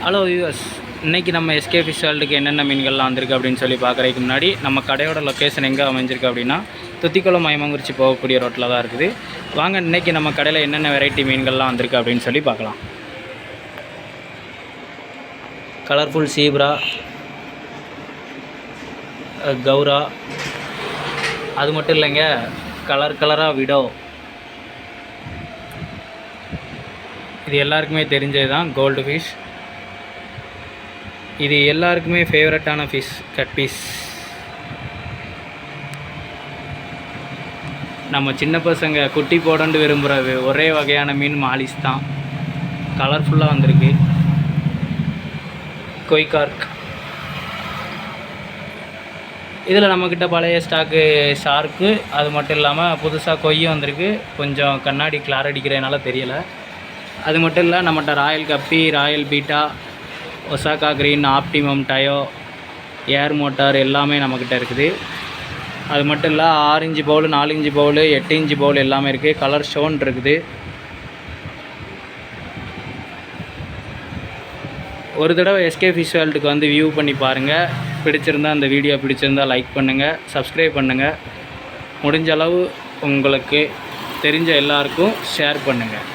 Hello viewers, இன்றைக்கி நம்ம SK fish வேர்ல்டுக்கு என்னென்ன மீன்கள்லாம் வந்திருக்கு அப்படின்னு சொல்லி பார்க்குறதுக்கு முன்னாடி நம்ம கடையோட லொக்கேஷன் எங்கே அமைஞ்சிருக்கு அப்படின்னா துத்திக்குளம் மைமங்குறிச்சி போகக்கூடிய ரோட்டில் தான் இருக்குது. வாங்க இன்றைக்கி நம்ம கடையில் என்னென்ன வெரைட்டி மீன்கள்லாம் வந்திருக்கு அப்படின்னு சொல்லி பார்க்கலாம். கலர்ஃபுல் சீப்ரா, கௌரா, அது மட்டும் இல்லைங்க, கலராக விடோ, இது எல்லாருக்குமே தெரிஞ்சது தான் கோல்டு ஃபிஷ். இது எல்லாருக்குமே ஃபேவரட்டான ஃபிஷ் கட் பீஸ். நம்ம சின்ன பசங்க குட்டி போடண்டு விரும்புகிற ஒரே வகையான மீன் மாலிஸ் தான். கலர்ஃபுல்லாக வந்திருக்கு. கொய்கார்க், இதில் நம்மக்கிட்ட பழைய ஸ்டாக்கு ஷார்க்கு, அது மட்டும் இல்லாமல் புதுசாக கொய்யும் வந்திருக்கு. கொஞ்சம் கண்ணாடி கிளார் அடிக்கிறதுனால தெரியலை. அது மட்டும் இல்லை, நம்மகிட்ட ராயல் கப்பி, Royal Beta, Osaka Green, Optimum, டயோ, ஏர் மோட்டார் எல்லாமே நம்மக்கிட்ட இருக்குது. அது மட்டும் இல்லை, 6 inch bowl, 4 inch bowl, 8 inch bowl எல்லாமே இருக்குது. கலர் ஷோன் இருக்குது. ஒரு தடவை எஸ்கே ஃபிஷ் வேர்ல்டுக்கு வந்து வியூ பண்ணி பாருங்கள். பிடிச்சிருந்தால் அந்த வீடியோ பிடிச்சிருந்தால் லைக் பண்ணுங்கள், சப்ஸ்கிரைப் பண்ணுங்கள். முடிஞ்ச அளவு உங்களுக்கு தெரிஞ்ச எல்லாருக்கும் ஷேர் பண்ணுங்கள்.